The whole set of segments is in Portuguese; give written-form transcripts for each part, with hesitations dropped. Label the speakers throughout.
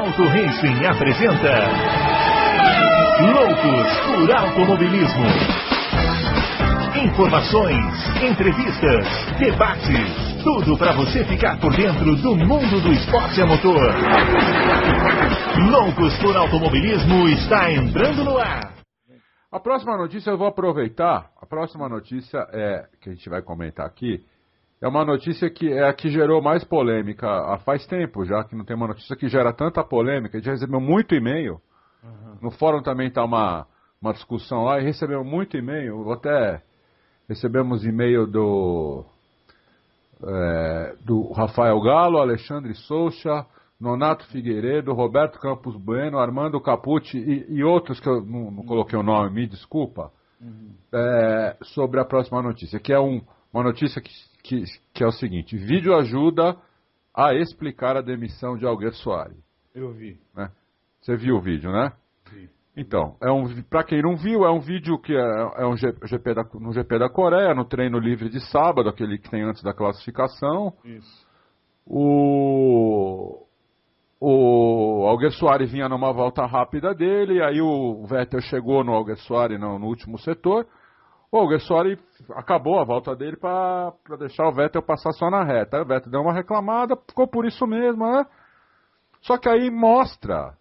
Speaker 1: Auto Racing apresenta Loucos por Automobilismo. Informações, entrevistas, debates, tudo para você ficar por dentro do mundo do esporte a motor. Loucos por Automobilismo está entrando no ar.
Speaker 2: A próxima notícia eu vou aproveitar. A próxima notícia que a gente vai comentar aqui é uma notícia que é a que gerou mais polêmica há faz tempo, já que não tem uma notícia que gera tanta polêmica. A gente recebeu muito e-mail. No fórum também está uma discussão lá e recebeu muito e-mail. Até recebemos e-mail do Rafael Galo, Alexandre Soucha, Nonato Figueiredo, Roberto Campos Bueno, Armando Capucci e outros que eu não coloquei o nome, me desculpa, sobre a próxima notícia, que é uma notícia que é o seguinte: vídeo ajuda a explicar a demissão de Alguer Soares.
Speaker 3: Eu vi.
Speaker 2: Né? Você viu o vídeo, né?
Speaker 3: Vi.
Speaker 2: Então, para quem não viu, é um vídeo que é um no GP da Coreia, no treino livre de sábado, aquele que tem antes da classificação.
Speaker 3: Isso.
Speaker 2: O Alguer Soares vinha numa volta rápida dele, aí o Vettel chegou no Alguer Soares no último setor. O Alguer Soares acabou a volta dele para deixar o Vettel passar só na reta. Aí o Vettel deu uma reclamada, ficou por isso mesmo, né? Só que aí mostra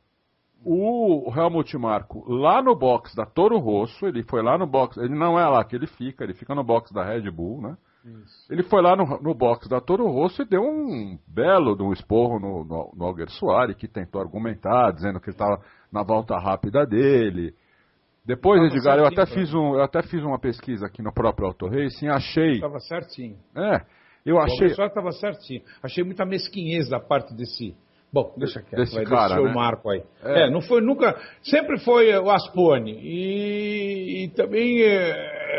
Speaker 2: o Helmut Marko lá no box da Toro Rosso. Ele foi lá no box, ele não é lá que ele fica no box da Red Bull, né? Isso. Ele foi lá no box da Toro Rosso e deu um belo de um esporro no Alguer Soares, que tentou argumentar, dizendo que ele estava na volta rápida dele. Depois, Edgar, eu até fiz uma pesquisa aqui no próprio Auto Racing, achei...
Speaker 3: Estava certinho.
Speaker 2: Eu achei...
Speaker 3: O Alguer Soares estava certinho. Achei muita mesquinhez da parte desse... Bom, deixa quieto,
Speaker 2: desse cara,
Speaker 3: deixa
Speaker 2: né?
Speaker 3: o Marco aí. Não foi nunca... Sempre foi o Aspone. E também,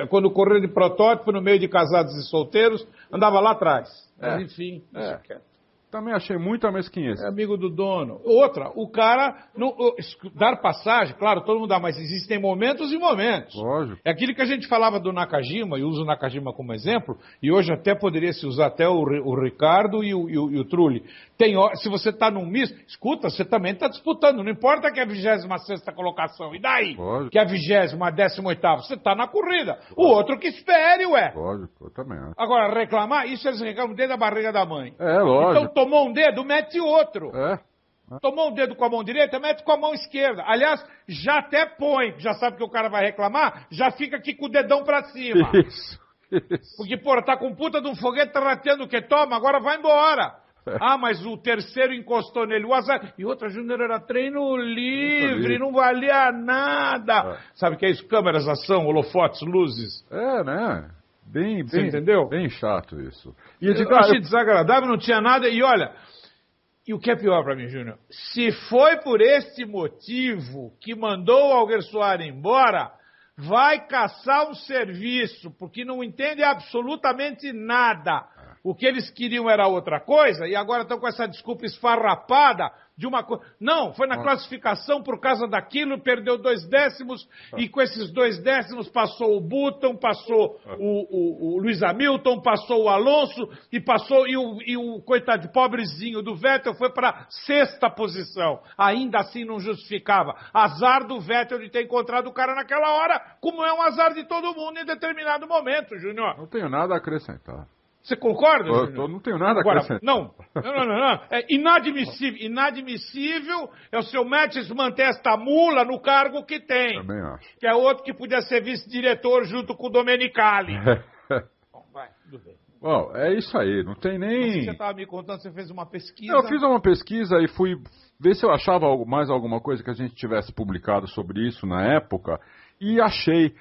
Speaker 3: quando correu de protótipo, no meio de casados e solteiros, andava lá atrás. Mas, enfim, deixa quieto.
Speaker 2: Também achei muita mesquinhez.
Speaker 3: É amigo do dono. Outra, o cara, dar passagem, claro, todo mundo dá, mas existem momentos e momentos.
Speaker 2: Lógico.
Speaker 3: É aquilo que a gente falava do Nakajima, e uso o Nakajima como exemplo, e hoje até poderia se usar até o Ricardo e o Trulli. Se você está num misto, escuta, você também está disputando, não importa que é a 26ª colocação, e daí?
Speaker 2: Lógico.
Speaker 3: Que é a 20ª, 18ª, você está na corrida. Lógico. O outro que espere, ué.
Speaker 2: Lógico, eu também acho.
Speaker 3: Agora, reclamar, isso eles reclamam desde a barriga da mãe.
Speaker 2: Lógico.
Speaker 3: Então, tomou um dedo, mete outro. Tomou um dedo com a mão direita, mete com a mão esquerda. Aliás, já até põe, já sabe que o cara vai reclamar, já fica aqui com o dedão pra cima.
Speaker 2: Isso.
Speaker 3: Porque, porra, tá com puta de um foguete rateando o que toma, agora vai embora. Mas o terceiro encostou nele, o azar. E outra, Júnior, era treino livre, não valia nada. Sabe o que é isso? Câmeras, ação, holofotes, luzes.
Speaker 2: Né? Bem,
Speaker 3: você entendeu?
Speaker 2: Bem chato isso.
Speaker 3: E eu achei desagradável, não tinha nada. E olha, e o que é pior pra mim, Júnior? Se foi por este motivo que mandou o Alguer Soares embora, vai caçar um serviço, porque não entende absolutamente nada. O que eles queriam era outra coisa, e agora estão com essa desculpa esfarrapada de uma coisa. Não, foi na classificação por causa daquilo, perdeu 2 décimos, e com esses 2 décimos passou o Button, passou o Lewis Hamilton, passou o Alonso, e o coitado de pobrezinho do Vettel foi para 6ª posição. Ainda assim não justificava. Azar do Vettel de ter encontrado o cara naquela hora, como é um azar de todo mundo em determinado momento, Júnior.
Speaker 2: Não tenho nada a acrescentar.
Speaker 3: Você concorda, Júnior?
Speaker 2: Não tenho nada a acrescentar.
Speaker 3: Não. É inadmissível. Inadmissível é o seu Mattis manter esta mula no cargo que tem.
Speaker 2: Também acho.
Speaker 3: Que é outro que podia ser vice-diretor junto com o Domenicali. Bom, vai, tudo bem.
Speaker 2: Bom, é isso aí, não tem nem...
Speaker 3: Você estava me contando, você fez uma pesquisa...
Speaker 2: Eu fiz uma pesquisa e fui ver se eu achava mais alguma coisa que a gente tivesse publicado sobre isso na época, e achei...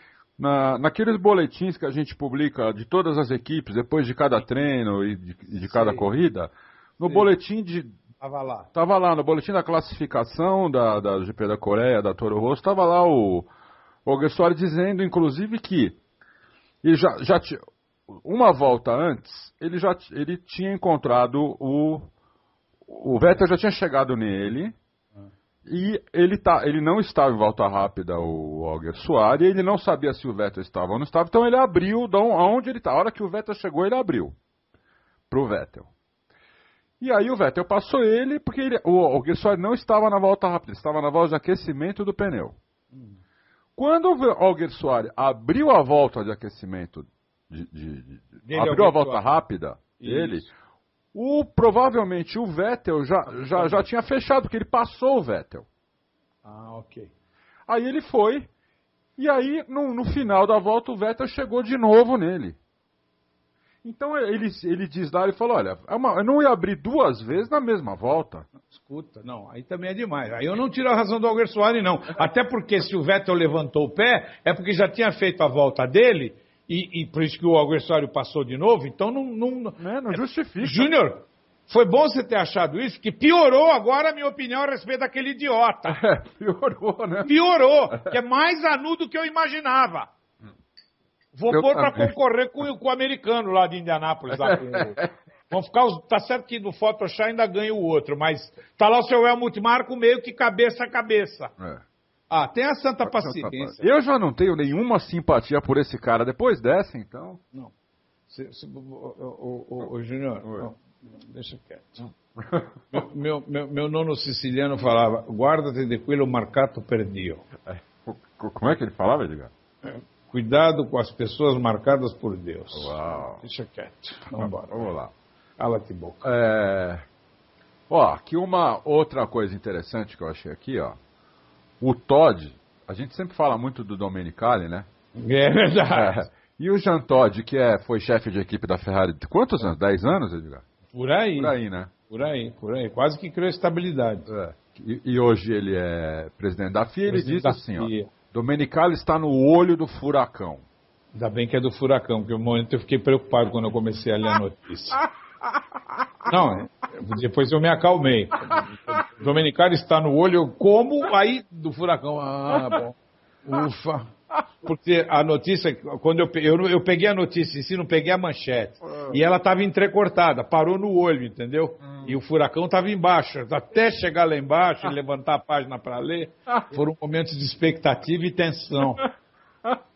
Speaker 2: Naqueles boletins que a gente publica de todas as equipes, depois de cada treino e de cada corrida, no boletim de... Tava lá, no boletim da classificação da GP da Coreia, da Toro Rosso, tava lá o Alguer Soares dizendo, inclusive, que ele já uma volta antes, ele tinha encontrado o Vettel já tinha chegado nele, e ele não estava em volta rápida, o Alguer Soares, e ele não sabia se o Vettel estava ou não estava, então ele abriu aonde ele está. A hora que o Vettel chegou, ele abriu pro Vettel. E aí o Vettel passou ele, porque o Alguersuari não estava na volta rápida, estava na volta de aquecimento do pneu. Quando o Alguersuari abriu a volta de aquecimento, abriu a volta rápida dele, provavelmente o Vettel já tinha fechado, porque ele passou o Vettel.
Speaker 3: Ah, ok.
Speaker 2: Aí ele foi, e aí no final da volta o Vettel chegou de novo nele. Então ele diz lá, ele falou, olha, eu não ia abrir 2 vezes na mesma volta.
Speaker 3: Escuta, não, aí também é demais. Aí eu não tiro a razão do Alguersuari, não. Até porque se o Vettel levantou o pé, é porque já tinha feito a volta dele, e por isso que o Alguersuari passou de novo, então
Speaker 2: não justifica.
Speaker 3: Júnior, foi bom você ter achado isso, que piorou agora a minha opinião a respeito daquele idiota.
Speaker 2: Piorou, né?
Speaker 3: Piorou, que é mais anu do que eu imaginava. Vou pôr para concorrer com o americano lá de Indianápolis. Lá vão ficar tá certo que no Photoshop ainda ganha o outro, mas tá lá o seu Helmut Marko meio que cabeça a cabeça. Tenha santa paciência.
Speaker 2: Eu já não tenho nenhuma simpatia por esse cara. Depois dessa, então...
Speaker 3: Não. Júnior, deixa quieto. meu nono siciliano falava, guarda-te de quello marcato per Dio.
Speaker 2: Como é que ele falava, Edgar?
Speaker 3: Cuidado com as pessoas marcadas por Deus.
Speaker 2: Uau.
Speaker 3: Deixa quieto. Vamos
Speaker 2: lá.
Speaker 3: Cala-te boca.
Speaker 2: Aqui uma outra coisa interessante que eu achei aqui, ó. O Todd, a gente sempre fala muito do Domenicali, né?
Speaker 3: É verdade.
Speaker 2: E o Jean Todt, que foi chefe de equipe da Ferrari de quantos anos? 10 anos, Edgar?
Speaker 3: Por aí.
Speaker 2: Por aí, né?
Speaker 3: Por aí. Quase que criou estabilidade.
Speaker 2: E hoje ele é presidente da FIA, ele diz assim, ó. Domenicali está no olho do furacão.
Speaker 3: Ainda bem que é do furacão, porque no momento eu fiquei preocupado quando eu comecei a ler a notícia. Não, depois eu me acalmei. Domenicali está no olho, como aí do furacão. Bom. Ufa. Porque a notícia, quando eu peguei a notícia em si, não peguei a manchete. E ela estava entrecortada, parou no olho, entendeu? E o furacão estava embaixo. Até chegar lá embaixo e levantar a página para ler, foram momentos de expectativa e tensão.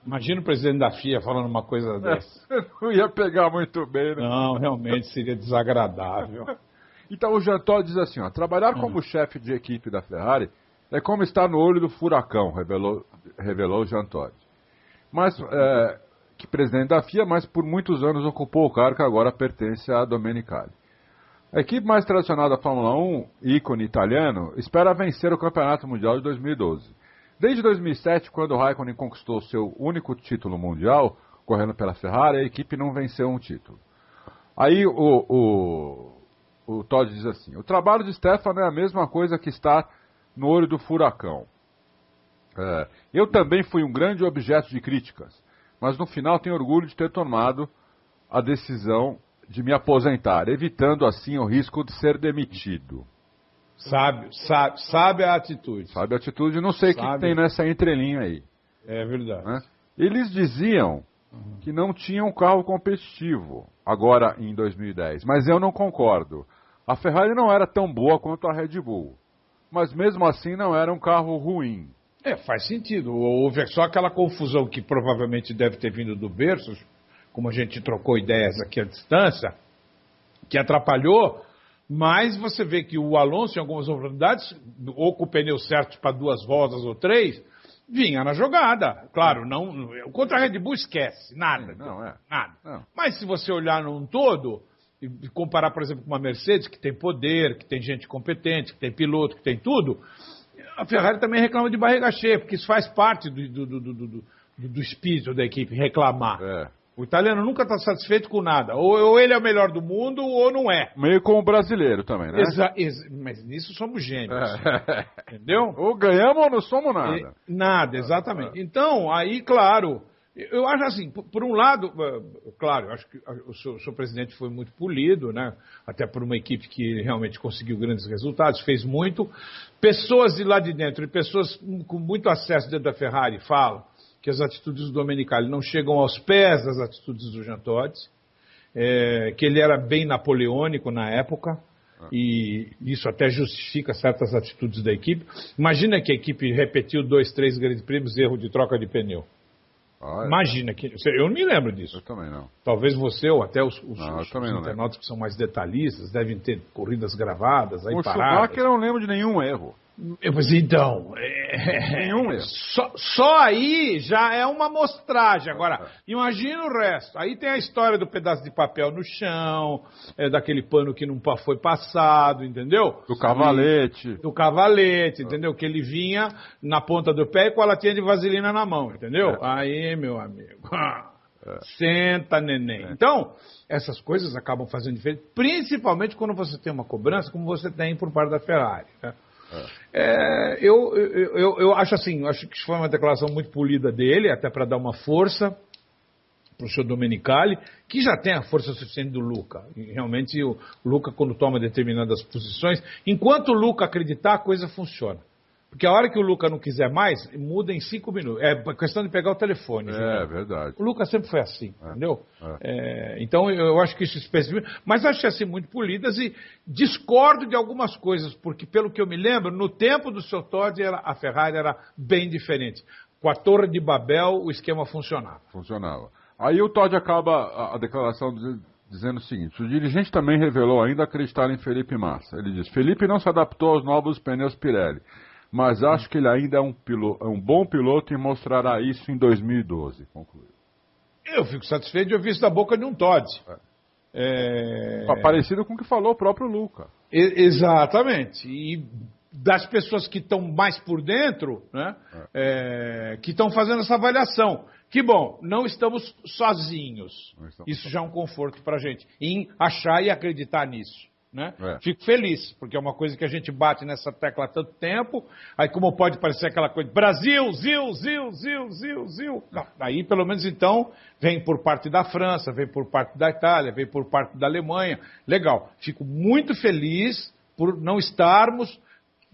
Speaker 3: Imagina o presidente da FIA falando uma coisa dessa.
Speaker 2: Não ia pegar muito bem, né?
Speaker 3: Não, realmente seria desagradável.
Speaker 2: Então o Jean Todt diz assim, ó, trabalhar como chefe de equipe da Ferrari é como estar no olho do furacão, revelou o Jean Todt. Mas, que presidente da FIA, mas por muitos anos ocupou o cargo que agora pertence a Domenicali. A equipe mais tradicional da Fórmula 1, ícone italiano, espera vencer o Campeonato Mundial de 2012. Desde 2007, quando o Raikkonen conquistou seu único título mundial, correndo pela Ferrari, a equipe não venceu um título. Aí o Todd diz assim, o trabalho de Stefano é a mesma coisa que estar no olho do furacão. Eu também fui um grande objeto de críticas, mas no final tenho orgulho de ter tomado a decisão de me aposentar, evitando assim o risco de ser demitido.
Speaker 3: Sabe a atitude.
Speaker 2: Sabe a atitude, não sei o que tem nessa entrelinha aí.
Speaker 3: É verdade.
Speaker 2: Né? Eles diziam que não tinham um carro competitivo, agora em 2010, mas eu não concordo. A Ferrari não era tão boa quanto a Red Bull, mas mesmo assim não era um carro ruim.
Speaker 3: Faz sentido. Houve só aquela confusão que provavelmente deve ter vindo do Versus, como a gente trocou ideias aqui à distância, que atrapalhou, mas você vê que o Alonso, em algumas oportunidades, ou com o pneu certo para 2 voltas ou 3, vinha na jogada. Claro, não, contra a Red Bull esquece, nada. Nada. Não. Mas se você olhar num todo, e comparar, por exemplo, com uma Mercedes, que tem poder, que tem gente competente, que tem piloto, que tem tudo, a Ferrari também reclama de barriga cheia, porque isso faz parte do espírito da equipe, reclamar. O italiano nunca está satisfeito com nada. Ou ele é o melhor do mundo, ou não é.
Speaker 2: Meio como o brasileiro também, né?
Speaker 3: Mas nisso somos gêmeos. Entendeu?
Speaker 2: Ou ganhamos ou não somos nada.
Speaker 3: Nada, exatamente. Então, aí, claro, eu acho assim, por um lado, claro, eu acho que o seu presidente foi muito polido, né? Até por uma equipe que realmente conseguiu grandes resultados, fez muito. Pessoas de lá de dentro, e pessoas com muito acesso dentro da Ferrari falam que as atitudes do Domenicali não chegam aos pés das atitudes do Jean Todt, que ele era bem napoleônico na época, e isso até justifica certas atitudes da equipe. Imagina que a equipe repetiu 2, 3 grandes prêmios, erro de troca de pneu. Imagina, eu não me lembro disso.
Speaker 2: Eu também não.
Speaker 3: Talvez você ou até os
Speaker 2: internautas
Speaker 3: que são mais detalhistas devem ter corridas gravadas, aí
Speaker 2: o
Speaker 3: paradas.
Speaker 2: Schumacher eu não lembro de nenhum erro.
Speaker 3: Então,
Speaker 2: Nenhum erro.
Speaker 3: só aí já é uma amostragem. Agora, imagina o resto. Aí tem a história do pedaço de papel no chão, daquele pano que não foi passado, entendeu?
Speaker 2: Do cavalete.
Speaker 3: Entendeu? Que ele vinha na ponta do pé e com a latinha de vaselina na mão, entendeu? Aí, meu amigo, senta, neném. Então, essas coisas acabam fazendo diferença, principalmente quando você tem uma cobrança como você tem por parte da Ferrari, né? Eu acho assim, acho que foi uma declaração muito polida dele, até para dar uma força para o senhor Domenicali, que já tem a força suficiente do Luca. E realmente o Luca, quando toma determinadas posições, enquanto o Luca acreditar, a coisa funciona. Porque a hora que o Luca não quiser mais, muda em 5 minutos. É questão de pegar o telefone.
Speaker 2: É verdade.
Speaker 3: O Luca sempre foi assim, entendeu? Então eu acho que isso especifica. Mas acho assim muito polidas e discordo de algumas coisas, porque pelo que eu me lembro, no tempo do seu Todd, a Ferrari era bem diferente. Com a Torre de Babel, o esquema funcionava.
Speaker 2: Aí o Todd acaba a declaração dizendo o seguinte: o dirigente também revelou ainda acreditar em Felipe Massa. Ele diz: Felipe não se adaptou aos novos pneus Pirelli, mas acho que ele ainda é um bom piloto e mostrará isso em 2012, concluiu. Eu
Speaker 3: fico satisfeito de ouvir isso da boca de um Todd.
Speaker 2: Parecido com o que falou o próprio Luca.
Speaker 3: Exatamente. E das pessoas que estão mais por dentro, né, que estão fazendo essa avaliação. Que bom, não estamos sozinhos. Isso já é um conforto para a gente, em achar e acreditar nisso. Né? Fico feliz, porque é uma coisa que a gente bate nessa tecla há tanto tempo, aí como pode parecer aquela coisa, Brasil, Zil. Não, aí pelo menos então vem por parte da França, vem por parte da Itália, vem por parte da Alemanha, legal, fico muito feliz por não estarmos,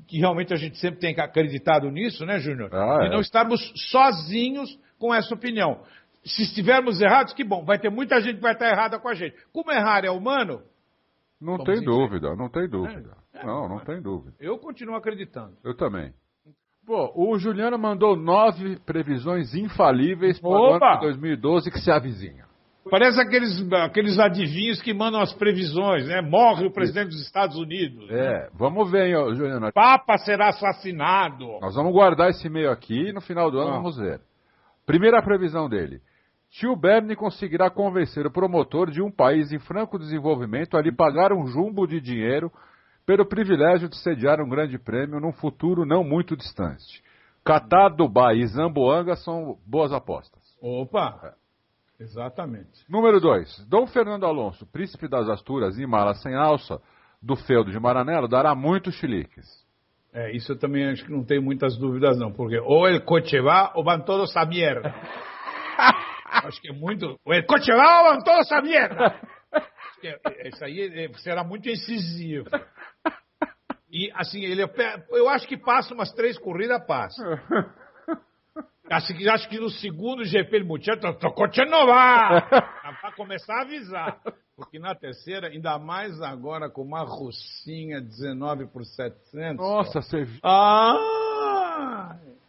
Speaker 3: que realmente a gente sempre tem acreditado nisso, né, Júnior? E não estarmos sozinhos com essa opinião. Se estivermos errados, que bom, vai ter muita gente que vai estar errada com a gente. Como errar é humano,
Speaker 2: não tem dúvida. Não tem dúvida.
Speaker 3: Eu continuo acreditando.
Speaker 2: Eu também. Pô, o Juliano mandou 9 previsões infalíveis para o ano de 2012 que se avizinha.
Speaker 3: Parece aqueles adivinhos que mandam as previsões, né? Morre o presidente dos Estados Unidos.
Speaker 2: Vamos ver, hein, Juliano.
Speaker 3: Papa será assassinado.
Speaker 2: Nós vamos guardar esse e-mail aqui e no final do ano vamos ver. Primeira previsão dele. Tio Bernie conseguirá convencer o promotor de um país em franco desenvolvimento a lhe pagar um jumbo de dinheiro pelo privilégio de sediar um grande prêmio num futuro não muito distante. Catar, Dubai e Zamboanga são boas apostas.
Speaker 3: Exatamente.
Speaker 2: Número 2. Dom Fernando Alonso, príncipe das Asturas e mala sem alça do feudo de Maranello, dará muitos chiliques.
Speaker 3: Isso eu também acho que não tenho muitas dúvidas não, porque ou el coche va ou van todos a mierda. Acho que é muito... O coche va ou van todos a mierda. Isso aí será muito incisivo. E assim, eu acho que passa umas 3 corridas, passa. Acho que no segundo GP ele muchacho, coche não vai. Para começar a avisar. Porque na terceira, ainda mais agora com uma russinha 19 por 700.
Speaker 2: Nossa, você viu?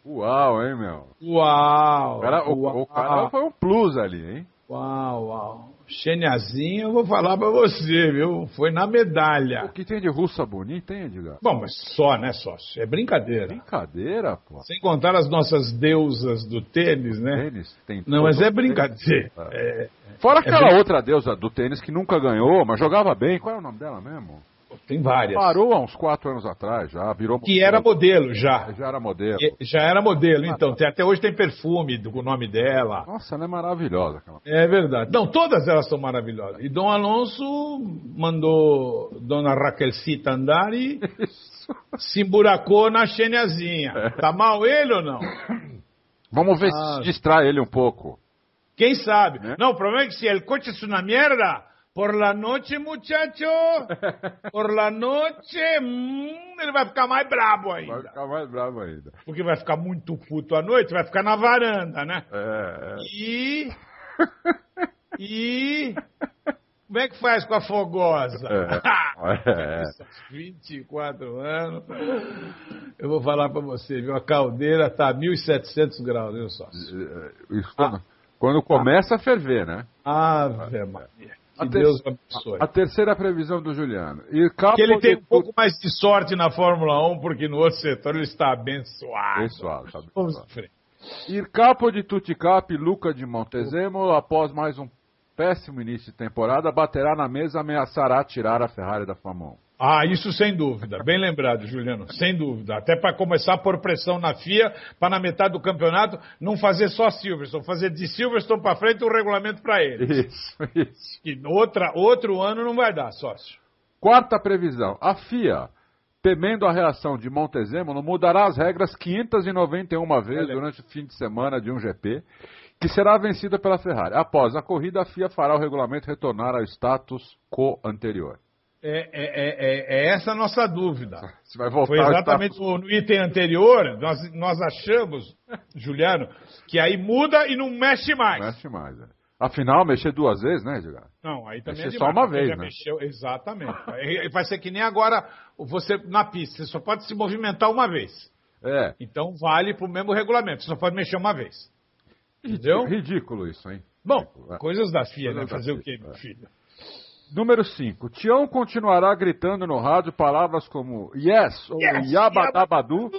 Speaker 2: Uau, hein, meu?
Speaker 3: Uau!
Speaker 2: O cara foi um plus ali, hein?
Speaker 3: Uau. Xeniazinha, eu vou falar pra você, viu? Foi na medalha.
Speaker 2: O que tem de russa bonita, hein, Edgar?
Speaker 3: Bom, mas só, né, sócio? É brincadeira.
Speaker 2: Brincadeira, pô.
Speaker 3: Sem contar as nossas deusas do tênis, né?
Speaker 2: Tênis tem.
Speaker 3: Não, mas é brincadeira.
Speaker 2: Fora aquela outra deusa do tênis que nunca ganhou, mas jogava bem. Qual é o nome dela mesmo?
Speaker 3: Tem várias.
Speaker 2: Parou há uns 4 anos atrás, já virou...
Speaker 3: Que era modelo, já.
Speaker 2: Já era modelo.
Speaker 3: Já era modelo, então. Até hoje tem perfume com o nome dela.
Speaker 2: Nossa, ela é maravilhosa. Aquela...
Speaker 3: É verdade. Não, todas elas são maravilhosas. E Dom Alonso mandou Dona Raquelcita andar e se emburacou na Xeniazinha. Tá mal ele ou não?
Speaker 2: Vamos ver se distrai ele um pouco.
Speaker 3: Quem sabe? Não, o problema é que se el coche es una mierda... Por la noche, muchacho, por la noche, ele vai ficar mais brabo ainda.
Speaker 2: Vai ficar mais brabo ainda.
Speaker 3: Porque vai ficar muito puto à noite, vai ficar na varanda, né? E... Como é que faz com a fogosa? 24 anos. Eu vou falar pra você, viu? A caldeira tá a 1.700 graus, viu, sócio?
Speaker 2: Quando começa a ferver, né?
Speaker 3: Ave Maria. Que Deus abençoe.
Speaker 2: A terceira previsão do Juliano.
Speaker 3: Que ele tem um pouco mais de sorte na Fórmula 1, porque no outro setor ele está abençoado.
Speaker 2: Abençoado, tá abençoado.
Speaker 3: Vamos em frente.
Speaker 2: Ir capo de Tuticap, Luca de Montezemolo, após mais um péssimo início de temporada, baterá na mesa e ameaçará tirar a Ferrari da Fórmula 1.
Speaker 3: Ah, isso sem dúvida. Bem lembrado, Juliano. Sem dúvida. Até para começar a pôr pressão na FIA, para na metade do campeonato não fazer só Silverstone, fazer de Silverstone para frente um regulamento para ele.
Speaker 2: Isso.
Speaker 3: E outro ano não vai dar, sócio.
Speaker 2: Quarta previsão. A FIA, temendo a reação de Montezemolo, mudará as regras 591 vezes durante o fim de semana de um GP, que será vencida pela Ferrari. Após a corrida, a FIA fará o regulamento retornar ao status quo anterior.
Speaker 3: É essa a nossa dúvida.
Speaker 2: Você vai voltar.
Speaker 3: Foi exatamente no item anterior, nós achamos, Juliano, que aí muda e não mexe mais.
Speaker 2: Não mexe mais, é. Afinal, mexer duas vezes, né, Edgar?
Speaker 3: Não, aí também
Speaker 2: mexer
Speaker 3: é
Speaker 2: só uma vez, né?
Speaker 3: Mexeu, exatamente. Vai ser que nem agora você na pista, você só pode se movimentar uma vez.
Speaker 2: É.
Speaker 3: Então vale pro mesmo regulamento, você só pode mexer uma vez. Entendeu?
Speaker 2: Ridículo isso, hein?
Speaker 3: Bom,
Speaker 2: Ridículo,
Speaker 3: coisas da FIA, né?
Speaker 2: Coisas da
Speaker 3: Fazer o
Speaker 2: FIA,
Speaker 3: quê, meu filho?
Speaker 2: Número 5. Tião continuará gritando no rádio palavras como yes ou yabadabadu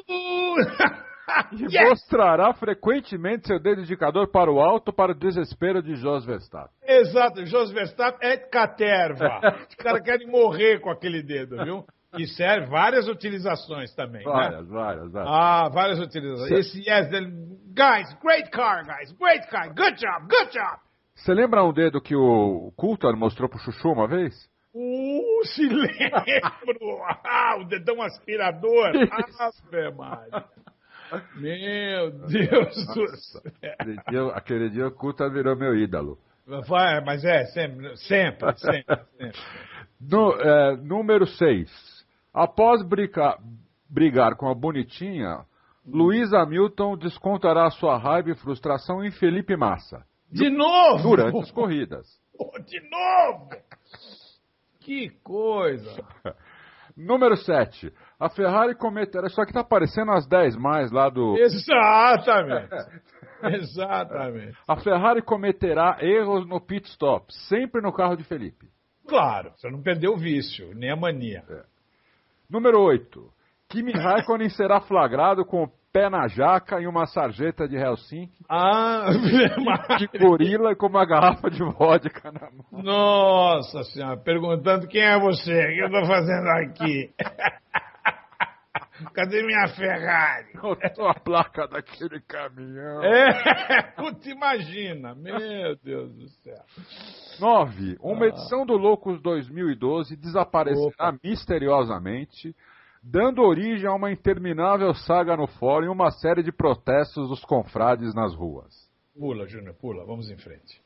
Speaker 2: e mostrará frequentemente seu dedo indicador para o alto para o desespero de Jos Verstappen.
Speaker 3: Exato, Jos Verstappen é caterva. Os caras querem morrer com aquele dedo, viu? E serve várias utilizações também,
Speaker 2: várias.
Speaker 3: Ah, várias utilizações. Esse yes dele, guys, great car, good job.
Speaker 2: Você lembra um dedo que o Coulthard mostrou pro Chuchu uma vez?
Speaker 3: Se lembro! O dedão aspirador! Ave Maria! Meu Deus do céu!
Speaker 2: Aquele dia o Coulthard virou meu ídolo.
Speaker 3: Mas sempre.
Speaker 2: Número 6. Após brigar com a Bonitinha, Lewis Hamilton descontará sua raiva e frustração em Felipe Massa.
Speaker 3: De novo?
Speaker 2: Durante as corridas.
Speaker 3: De novo? Que coisa.
Speaker 2: Número 7. A Ferrari cometerá... Isso aqui tá aparecendo as 10 mais lá do...
Speaker 3: Exatamente.
Speaker 2: A Ferrari cometerá erros no pit stop, sempre no carro de Felipe.
Speaker 3: Claro, você não perdeu o vício, nem a mania.
Speaker 2: Número 8. Kimi Raikkonen será flagrado com o pé na jaca e uma sarjeta de Helsinki. De gorila com uma garrafa de vodka na mão.
Speaker 3: Nossa senhora, perguntando quem é você, o que eu tô fazendo aqui? Cadê minha Ferrari?
Speaker 2: Botou a placa daquele caminhão.
Speaker 3: Puta, imagina, meu Deus do céu.
Speaker 2: 9. Uma edição do Loucos 2012 desaparecerá misteriosamente, dando origem a uma interminável saga no fórum e uma série de protestos dos confrades nas ruas.
Speaker 3: Pula, Júnior, pula, vamos em frente.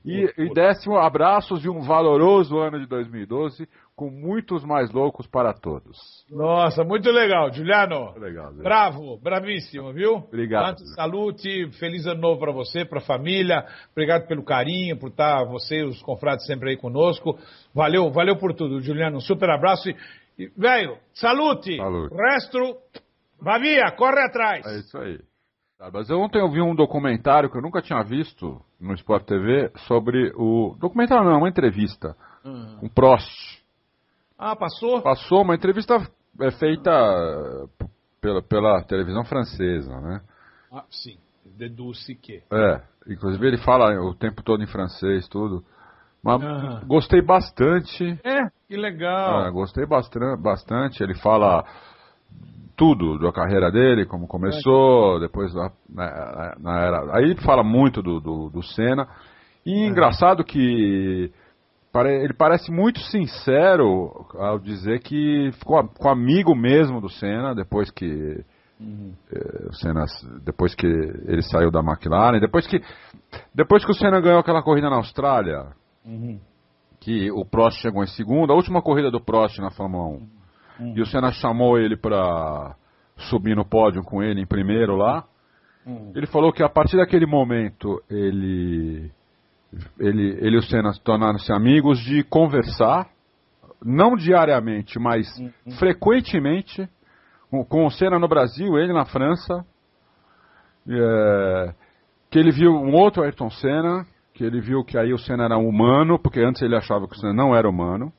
Speaker 2: E 10º, abraços e um valoroso ano de 2012, com muitos mais loucos para todos.
Speaker 3: Nossa, muito legal, Juliano.
Speaker 2: Legal.
Speaker 3: Bravo, bravíssimo, viu?
Speaker 2: Obrigado.
Speaker 3: Salute, feliz ano novo para você, para a família. Obrigado pelo carinho, por estar você e os confrades sempre aí conosco. Valeu por tudo, Juliano. Um super abraço e velho, salute. O resto, vavia, corre atrás.
Speaker 2: É isso aí. Mas eu ontem vi um documentário que eu nunca tinha visto no Sport TV sobre o... Documentário não, uma entrevista. Um Prost.
Speaker 3: Passou?
Speaker 2: Passou uma entrevista feita pela televisão francesa, né?
Speaker 3: Sim. Deduz-se que.
Speaker 2: Inclusive ele fala o tempo todo em francês, tudo. Mas gostei bastante.
Speaker 3: Que legal.
Speaker 2: Gostei bastante. Ele fala tudo da carreira dele, como começou, depois na era... Aí ele fala muito do Senna. E engraçado que ele parece muito sincero ao dizer que ficou amigo mesmo do Senna depois que o Senna, depois que ele saiu da McLaren, depois que o Senna ganhou aquela corrida na Austrália, que o Prost chegou em segundo, a última corrida do Prost na Fórmula 1, e o Senna chamou ele para subir no pódio com ele em primeiro lá. Ele falou que a partir daquele momento ele e o Senna tornaram-se amigos de conversar, não diariamente, mas frequentemente, com o Senna no Brasil, ele na França, que ele viu um outro Ayrton Senna, que ele viu que aí o Senna era um humano, porque antes ele achava que o Senna não era humano.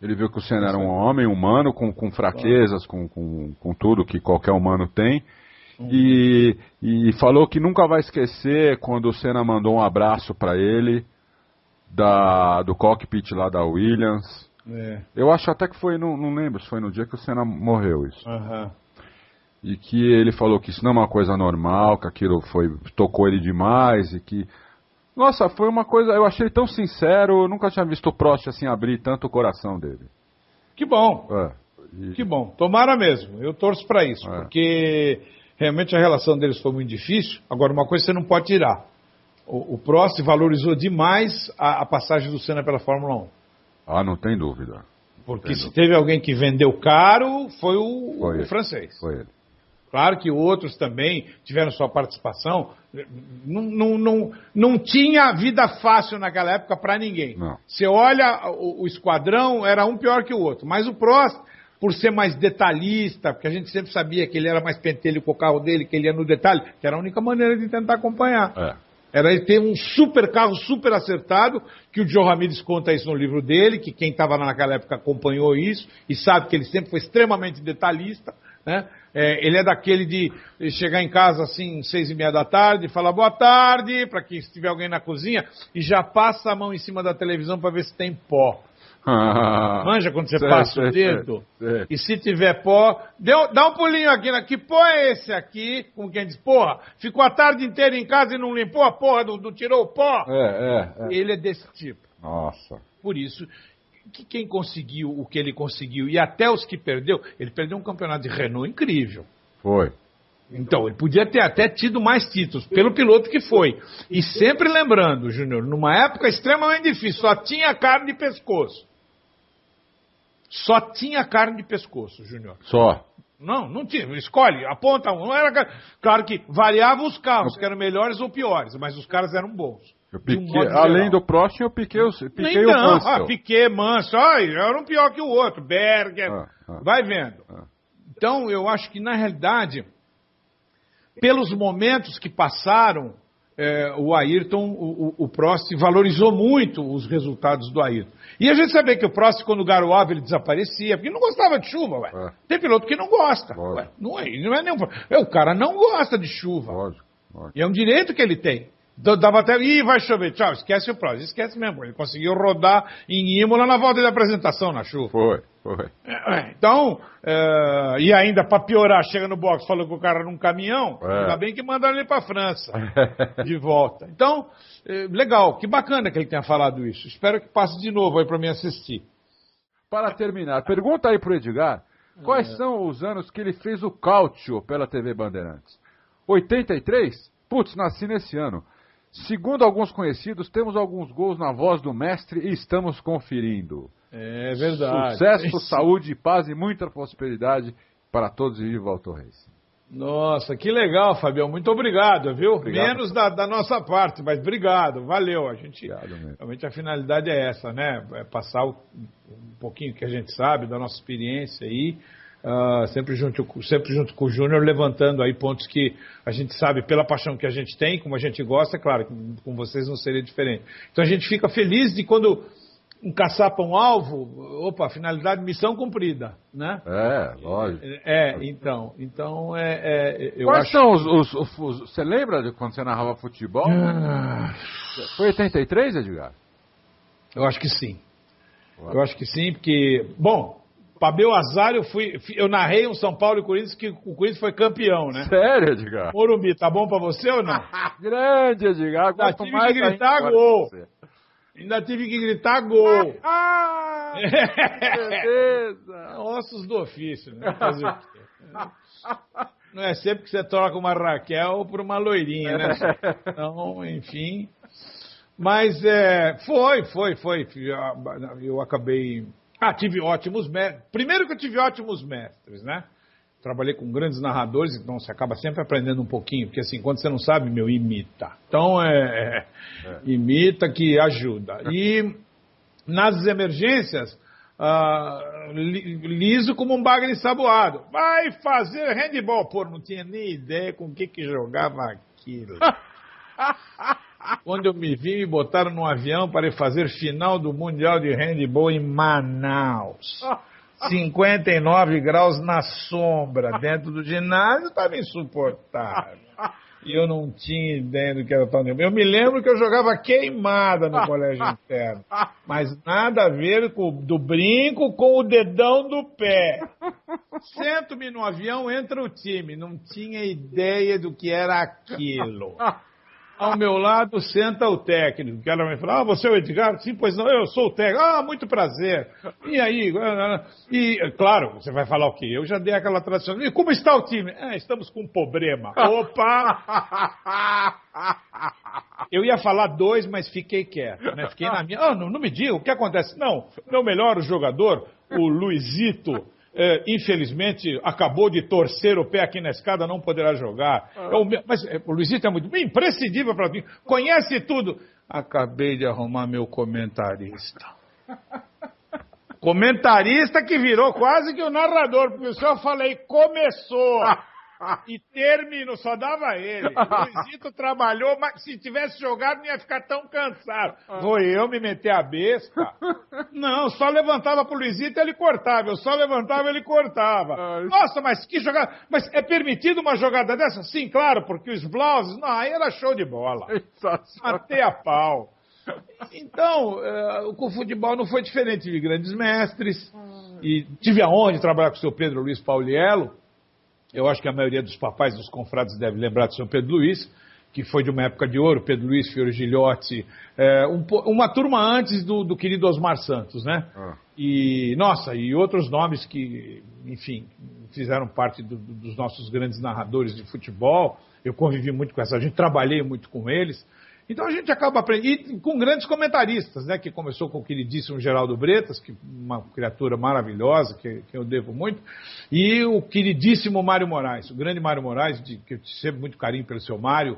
Speaker 2: Ele viu que o Senna era um homem humano, com fraquezas, com tudo que qualquer humano tem. E falou que nunca vai esquecer quando o Senna mandou um abraço para ele do cockpit lá da Williams. Eu acho até que foi, não lembro se foi no dia que o Senna morreu isso. E que ele falou que isso não é uma coisa normal, que aquilo tocou ele demais e que... Nossa, foi uma coisa... Eu achei tão sincero, eu nunca tinha visto o Prost assim abrir tanto o coração dele.
Speaker 3: Que bom. Que bom. Tomara mesmo. Eu torço para isso, porque realmente a relação deles foi muito difícil. Agora, uma coisa você não pode tirar. O Prost valorizou demais a passagem do Senna pela Fórmula 1.
Speaker 2: Não tem dúvida.
Speaker 3: Porque se teve alguém que vendeu caro, foi o francês.
Speaker 2: Foi ele.
Speaker 3: Claro que outros também tiveram sua participação. Não tinha vida fácil naquela época para ninguém.
Speaker 2: Não.
Speaker 3: Você olha, o esquadrão era um pior que o outro. Mas o Prost, por ser mais detalhista, porque a gente sempre sabia que ele era mais pentelho com o carro dele, que ele ia no detalhe, que era a única maneira de tentar acompanhar. Era ele ter um super carro, super acertado, que o Joe Ramirez conta isso no livro dele, que quem estava naquela época acompanhou isso, e sabe que ele sempre foi extremamente detalhista, né? Ele é daquele de chegar em casa assim, 6:30 da tarde, falar boa tarde, para que se tiver alguém na cozinha, e já passa a mão em cima da televisão para ver se tem pó. Manja quando você passa o dedo? E se tiver pó, dá um pulinho aqui, que pó é esse aqui? Como quem diz, porra, ficou a tarde inteira em casa e não limpou a porra, tirou o pó? Ele é desse tipo.
Speaker 2: Nossa.
Speaker 3: Por isso que quem conseguiu o que ele conseguiu, e até os que ele perdeu um campeonato de Renault incrível.
Speaker 2: Foi.
Speaker 3: Então, ele podia ter até tido mais títulos, pelo piloto que foi. E sempre lembrando, Júnior, numa época extremamente difícil, só tinha carne de pescoço. Só tinha carne de pescoço, Júnior.
Speaker 2: Só.
Speaker 3: Não tinha. Escolhe, aponta um. Não era... Claro que variavam os carros, que eram melhores ou piores, mas os caras eram bons.
Speaker 2: Além do Prost, eu piquei o Mansell.
Speaker 3: Piquet, Mansell, era um pior que o outro, Berger, vai vendo. Então, eu acho que, na realidade, pelos momentos que passaram, o Ayrton, o Prost, valorizou muito os resultados do Ayrton. E a gente sabia que o Prost, quando garoava, ele desaparecia, porque não gostava de chuva, Tem piloto que não gosta. Não é nenhum... O cara não gosta de chuva.
Speaker 2: Lógico.
Speaker 3: E é um direito que ele tem. Dava até... vai chover, tchau, esquece o Prost. Esquece mesmo. Ele conseguiu rodar em Imola na volta de apresentação na chuva.
Speaker 2: Foi.
Speaker 3: Então, e ainda para piorar, chega no box, falou com o cara num caminhão, ainda bem que mandaram ele para França, de volta. Então, legal, que bacana que ele tenha falado isso. Espero que passe de novo aí para mim assistir.
Speaker 2: Para terminar, pergunta aí pro Edgar, quais são os anos que ele fez o Cautio pela TV Bandeirantes? 83? Putz, nasci nesse ano. Segundo alguns conhecidos, temos alguns gols na voz do mestre e estamos conferindo.
Speaker 3: É verdade.
Speaker 2: Sucesso, saúde, paz e muita prosperidade para todos e viva o Auto Racing.
Speaker 3: Nossa, que legal, Fabião. Muito obrigado, viu?
Speaker 2: Obrigado.
Speaker 3: Menos da nossa parte, mas obrigado. Valeu.
Speaker 2: Realmente
Speaker 3: a finalidade é essa, né? É passar um pouquinho que a gente sabe da nossa experiência aí. Sempre junto com o Júnior, levantando aí pontos que a gente sabe pela paixão que a gente tem, como a gente gosta, claro, com vocês não seria diferente. Então a gente fica feliz de quando encaçapa um alvo, finalidade, missão cumprida, né?
Speaker 2: Lógico.
Speaker 3: Então eu
Speaker 2: Quais
Speaker 3: acho...
Speaker 2: são os... Você lembra de quando você narrava futebol? Foi 83, Edgar?
Speaker 3: Eu acho que sim. Porque... Bom... Para meu azar, eu narrei um São Paulo e Corinthians que o Corinthians foi campeão, né?
Speaker 2: Sério, Edgar?
Speaker 3: Morumbi, tá bom para você ou não?
Speaker 2: Grande, Edgar.
Speaker 3: Ainda tive que gritar gol.
Speaker 2: Beleza.
Speaker 3: Ossos do ofício, né? Fazer o quê? Não é sempre que você troca uma Raquel por uma loirinha, né? Então, enfim. Mas foi. Eu acabei... tive ótimos mestres. Primeiro que eu tive ótimos mestres, né? Trabalhei com grandes narradores, então você acaba sempre aprendendo um pouquinho, porque assim, quando você não sabe, imita. Então, imita que ajuda. E nas emergências, liso como um bagre ensaboado. Vai fazer handball. Pô, não tinha nem ideia com o que jogava aquilo. Quando eu me vi, me botaram num avião para ir fazer final do Mundial de Handebol em Manaus. 59 graus na sombra, dentro do ginásio, estava insuportável. E eu não tinha ideia do que era tal. Eu me lembro que eu jogava queimada no colégio interno, mas nada a ver do brinco com o dedão do pé. Sento-me no avião, entra o time, não tinha ideia do que era aquilo. Ao meu lado senta o técnico, que ela me fala, você é o Edgar? Sim, pois não, eu sou o técnico. Ah, muito prazer. E aí? E, claro, você vai falar o quê? Eu já dei aquela tradição. E como está o time? Estamos com um problema. Opa! Eu ia falar 2, mas fiquei quieto, né? Fiquei na minha. Não me diga, o que acontece? Não, meu melhor jogador, o Luizito, infelizmente, acabou de torcer o pé aqui na escada, não poderá jogar. Mas o Luizito é muito imprescindível para mim, conhece tudo. Acabei de arrumar meu comentarista. Comentarista que virou quase que o narrador, porque eu só falei, começou e terminou, só dava ele. O Luizito trabalhou, mas se tivesse jogado não ia ficar tão cansado. Vou eu me meter a besta? Não, só levantava pro Luizito e ele cortava. Eu só levantava e ele cortava. Nossa, mas que jogada. Mas é permitido uma jogada dessa? Sim, claro, porque os Blouses, não, aí era show de bola. Matei a pau. Então, com o futebol não foi diferente de grandes mestres. E tive a honra de trabalhar com o seu Pedro Luiz Pauliello. Eu acho que a maioria dos papais dos confrades deve lembrar do seu Pedro Luiz, que foi de uma época de ouro, Pedro Luiz, Fiore Gilhote, uma turma antes do querido Osmar Santos, né? E, nossa, e outros nomes que, enfim, fizeram parte dos nossos grandes narradores de futebol. Eu convivi muito com essa gente, trabalhei muito com eles. Então a gente acaba aprendendo, e com grandes comentaristas, né? Que começou com o queridíssimo Geraldo Bretas, que uma criatura maravilhosa, que eu devo muito, e o queridíssimo Mário Moraes, o grande Mário Moraes, que eu sempre muito carinho pelo seu Mário,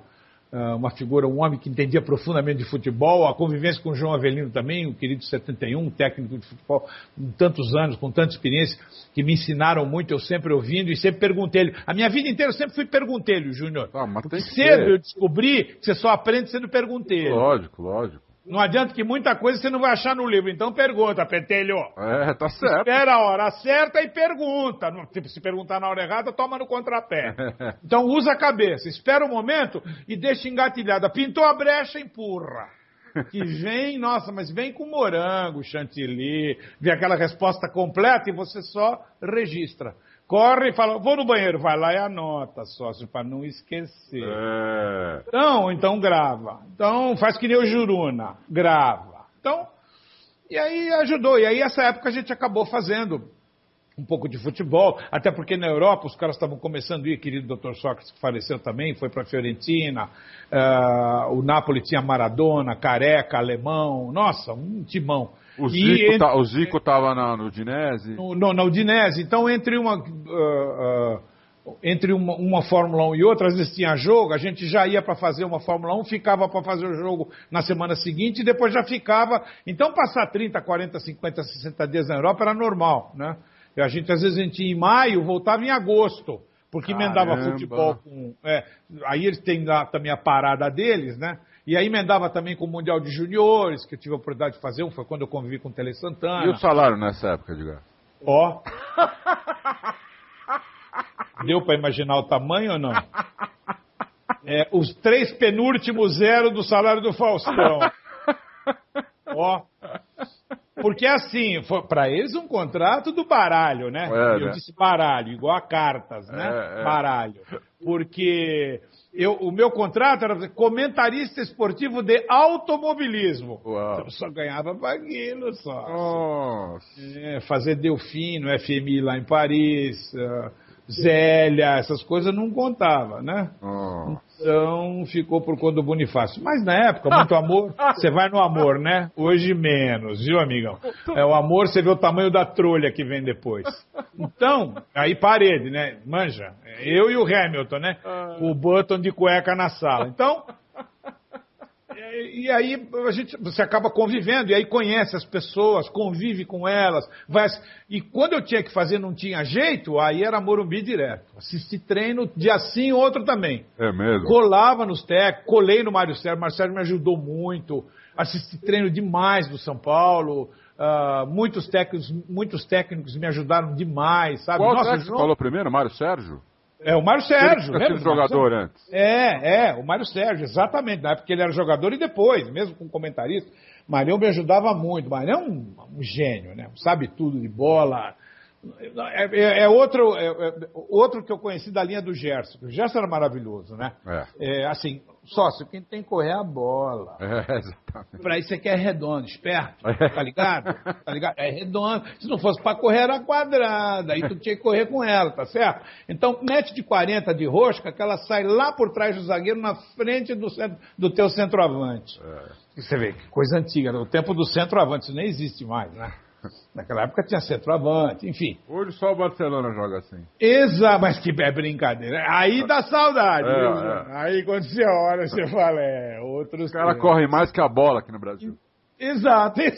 Speaker 3: uma figura, um homem que entendia profundamente de futebol, a convivência com o João Avelino também, o querido 71, técnico de futebol, com tantos anos, com tanta experiência, que me ensinaram muito, eu sempre ouvindo e sempre perguntei-lhe. A minha vida inteira eu sempre fui perguntelho, Júnior. Porque cedo eu descobri que você só aprende sendo perguntelho.
Speaker 2: Lógico.
Speaker 3: Não adianta que muita coisa você não vai achar no livro. Então pergunta, Pentelho.
Speaker 2: Tá certo.
Speaker 3: Espera a hora certa e pergunta. Se perguntar na hora errada, toma no contrapé. Então usa a cabeça. Espera o momento e deixa engatilhada. Pintou a brecha, empurra. Que vem, nossa, mas vem com morango, chantilly, vem aquela resposta completa e você só registra. Corre e fala, vou no banheiro, vai lá e anota, sócio, para não esquecer. Então grava. Então faz que nem o Juruna, grava. Então, e aí ajudou. E aí essa época a gente acabou fazendo um pouco de futebol, até porque na Europa os caras estavam começando a ir, querido Dr. Sócrates, que faleceu também, foi para a Fiorentina, o Napoli tinha Maradona, Careca, Alemão, nossa, um timão.
Speaker 2: O Zico estava no Udinese?
Speaker 3: Na Udinese. Então, entre uma Fórmula 1 e outra, às vezes tinha jogo, a gente já ia para fazer uma Fórmula 1, ficava para fazer o jogo na semana seguinte e depois já ficava. Então, passar 30, 40, 50, 60 dias na Europa era normal, né? E a gente, às vezes, ia em maio, voltava em agosto, porque emendava futebol com... aí eles têm lá também a parada deles, né? E aí emendava também com o Mundial de Juniores, que eu tive a oportunidade de fazer, foi quando eu convivi com o Tele Santana.
Speaker 2: E o salário nessa época, Edgar?
Speaker 3: Deu para imaginar o tamanho ou não? Os 3 penúltimos 0 do salário do Faustão. Porque assim, para eles um contrato do baralho, né? Eu disse baralho, igual a cartas, né? Baralho. Porque o meu contrato era comentarista esportivo de automobilismo. Eu só ganhava para aquilo, só. Fazer Delfino, FMI lá em Paris, Zélia, essas coisas não contava, né? Então ficou por conta do Bonifácio. Mas na época, muito amor, você vai no amor, né? Hoje menos, viu, amigão? O amor, você vê o tamanho da trolha que vem depois. Então, aí parede, né? Manja, eu e o Hamilton, né? O Button de cueca na sala. Então, E aí você acaba convivendo, e aí conhece as pessoas, convive com elas. E quando eu tinha que fazer não tinha jeito, aí era Morumbi direto. Assisti treino, dia sim, outro também.
Speaker 2: É mesmo?
Speaker 3: Colava nos técnicos, colei no Mário Sérgio. O Mário Sérgio me ajudou muito. Assisti treino demais do São Paulo. Muitos técnicos me ajudaram demais, sabe?
Speaker 2: Qual
Speaker 3: Nossa,
Speaker 2: técnico você falou primeiro? Mário Sérgio?
Speaker 3: É o Mário Sérgio.
Speaker 2: Ele tinha sido jogador antes.
Speaker 3: O Mário Sérgio, exatamente. Na época ele era jogador e depois, mesmo com comentarista. Marião me ajudava muito. Marião é um gênio, né? Sabe tudo de bola. Outro que eu conheci da linha do Gerson. O Gerson era maravilhoso, né? Assim, sócio, quem tem que correr é a bola.
Speaker 2: Exatamente.
Speaker 3: Pra isso você quer redondo, esperto, tá ligado? Tá ligado? É redondo. Se não fosse pra correr, era quadrada. Aí tu tinha que correr com ela, tá certo? Então, mete de 40 de rosca, que ela sai lá por trás do zagueiro, na frente do teu centroavante. Você vê, que coisa antiga. No tempo do centroavante, isso nem existe mais, né? Naquela época tinha centroavante, enfim.
Speaker 2: Hoje só o Barcelona joga assim.
Speaker 3: Exato, mas que é brincadeira. Aí dá saudade, viu? Aí quando você olha, você fala, outros...
Speaker 2: Os caras correm mais que a bola aqui no Brasil.
Speaker 3: Exatamente.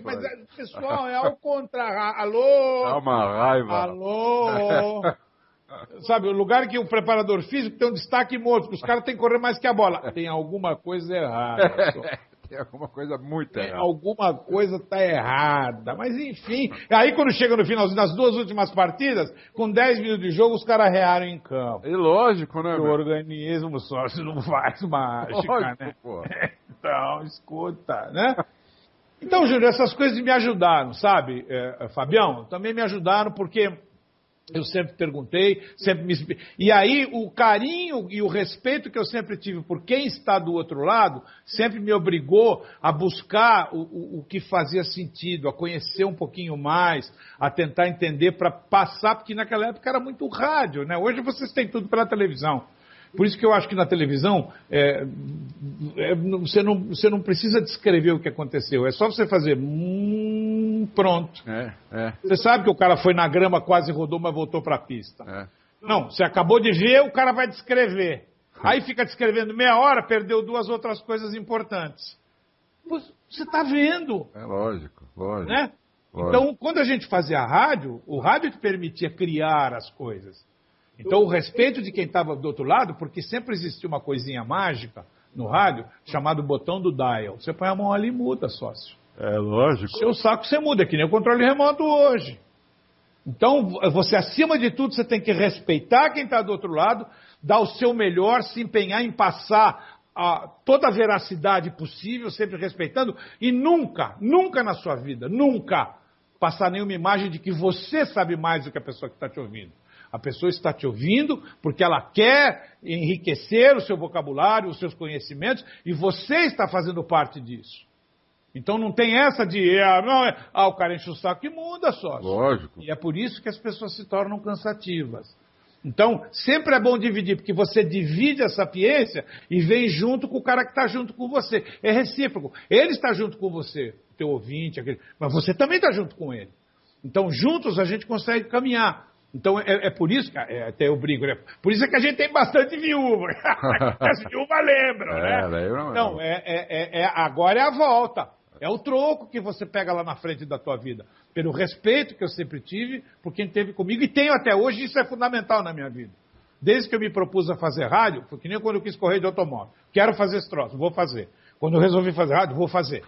Speaker 3: Mas, pessoal, é ao contrário. Alô?
Speaker 2: Dá uma raiva.
Speaker 3: Alô? Sabe, o lugar que o preparador físico tem um destaque morto, porque os caras têm que correr mais que a bola. Tem alguma coisa errada.
Speaker 2: Tem alguma coisa muito errada.
Speaker 3: Alguma coisa está errada. Mas, enfim. Aí, quando chega no finalzinho das 2 últimas partidas, com 10 minutos de jogo, os caras rearam em campo.
Speaker 2: É lógico, né?
Speaker 3: O organismo sócio não faz mágica, lógico, né? Pô. Então, escuta, né? Então, Júnior, essas coisas me ajudaram, sabe, Fabião? Também me ajudaram porque... Eu sempre perguntei, E aí, o carinho e o respeito que eu sempre tive por quem está do outro lado, sempre me obrigou a buscar o que fazia sentido, a conhecer um pouquinho mais, a tentar entender para passar, porque naquela época era muito rádio, né? Hoje vocês têm tudo pela televisão. Por isso que eu acho que na televisão você não precisa descrever o que aconteceu. É só você fazer pronto. Você sabe que o cara foi na grama, quase rodou, mas voltou para a pista. Não, você acabou de ver, o cara vai descrever. Aí fica descrevendo meia hora, perdeu 2 outras coisas importantes. Você está vendo.
Speaker 2: É lógico.
Speaker 3: Né? Então, quando a gente fazia rádio, o rádio que permitia criar as coisas. Então, o respeito de quem estava do outro lado, porque sempre existia uma coisinha mágica no rádio, chamado botão do dial. Você põe a mão ali e muda, sócio.
Speaker 2: É lógico.
Speaker 3: Seu saco você muda, que nem o controle remoto hoje. Então, você, acima de tudo, você tem que respeitar quem está do outro lado, dar o seu melhor, se empenhar em passar toda a veracidade possível, sempre respeitando, e nunca na sua vida, nunca passar nenhuma imagem de que você sabe mais do que a pessoa que está te ouvindo. A pessoa está te ouvindo porque ela quer enriquecer o seu vocabulário, os seus conhecimentos, e você está fazendo parte disso. Então não tem essa de, o cara enche o saco e muda, sócio.
Speaker 2: Lógico.
Speaker 3: E é por isso que as pessoas se tornam cansativas. Então, sempre é bom dividir, porque você divide a sapiência e vem junto com o cara que está junto com você. É recíproco. Ele está junto com você, o teu ouvinte, mas você também está junto com ele. Então, juntos a gente consegue caminhar. Então, é por isso que, até eu brigo, né? Por isso é que a gente tem bastante viúva. As viúvas lembram, né? Não, agora é a volta. É o troco que você pega lá na frente da tua vida. Pelo respeito que eu sempre tive por quem esteve comigo, e tenho até hoje, isso é fundamental na minha vida. Desde que eu me propus a fazer rádio, foi que nem quando eu quis correr de automóvel. Quero fazer esse troço, vou fazer. Quando eu resolvi fazer rádio, vou fazer.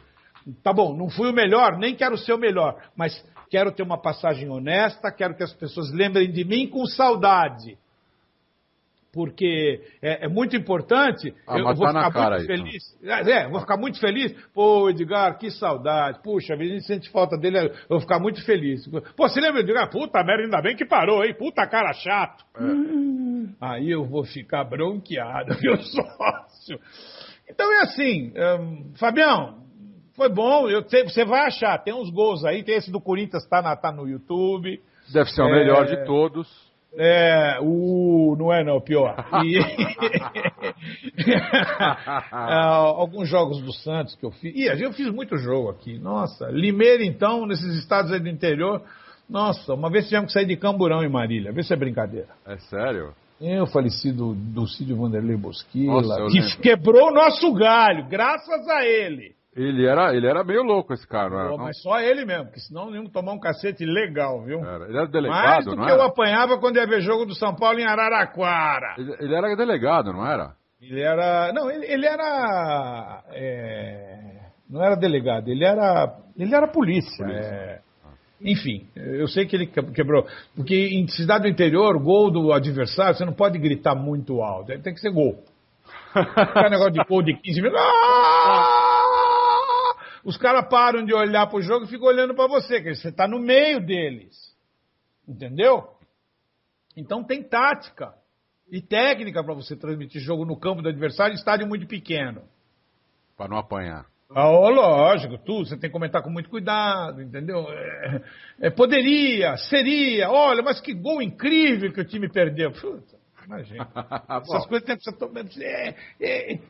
Speaker 3: Tá bom, não fui o melhor, nem quero ser o melhor, mas quero ter uma passagem honesta, quero que as pessoas lembrem de mim com saudade. Porque é muito importante, eu vou ficar muito feliz. Vou ficar muito feliz. Pô, Edgar, que saudade. Puxa, a gente sente falta dele, eu vou ficar muito feliz. Pô, você lembra, Edgar? Puta merda, ainda bem que parou, hein? Puta cara chato. Aí eu vou ficar bronqueado, meu sócio. Então é assim, Fabião, foi bom, você vai achar, tem uns gols aí, tem esse do Corinthians, tá no YouTube.
Speaker 2: Deve ser o melhor de todos.
Speaker 3: Não é não, pior. Alguns jogos do Santos que eu fiz. Eu fiz muito jogo aqui. Nossa, Limeira, então, nesses estados aí do interior. Nossa, uma vez tivemos que sair de Camburão em Marília. Vê se é brincadeira.
Speaker 2: É sério?
Speaker 3: O falecido Dulcídio Vanderlei Bosquila,
Speaker 2: Nossa,
Speaker 3: que quebrou o nosso galho, graças a ele.
Speaker 2: Ele era meio louco, esse cara. Não?
Speaker 3: Mas só ele mesmo, porque senão não iam tomar um cacete legal, viu?
Speaker 2: Ele era delegado,
Speaker 3: mais do
Speaker 2: não
Speaker 3: que
Speaker 2: era?
Speaker 3: eu apanhava quando ia ver jogo do São Paulo em Araraquara.
Speaker 2: Ele era delegado, não era?
Speaker 3: Ele era... Não, ele era... Não era delegado, ele era polícia. Enfim, eu sei que ele quebrou. Porque em cidade do interior, gol do adversário, você não pode gritar muito alto. Tem que ser gol. Aquele negócio de gol de 15 minutos. Os caras param de olhar pro jogo e ficam olhando para você, que você está no meio deles. Entendeu? Então tem tática e técnica para você transmitir jogo no campo do adversário em estádio muito pequeno.
Speaker 2: Para não apanhar.
Speaker 3: Lógico, você tem que comentar com muito cuidado, entendeu? Poderia, seria, olha, mas que gol incrível que o time perdeu. Puta, imagina. Essas coisas tem que ser tomando.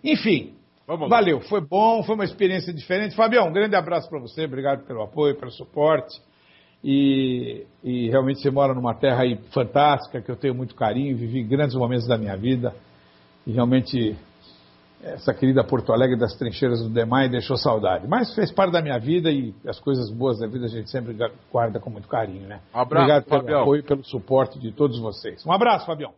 Speaker 3: Enfim, valeu, foi bom, foi uma experiência diferente. Fabião, um grande abraço para você, obrigado pelo apoio, pelo suporte. E realmente você mora numa terra aí fantástica, que eu tenho muito carinho, vivi grandes momentos da minha vida. E realmente... essa querida Porto Alegre das trincheiras do Demai deixou saudade. Mas fez parte da minha vida e as coisas boas da vida a gente sempre guarda com muito carinho, né?
Speaker 2: Abraço,
Speaker 3: obrigado pelo
Speaker 2: Fabião.
Speaker 3: apoio e pelo suporte de todos vocês. Um abraço, Fabião.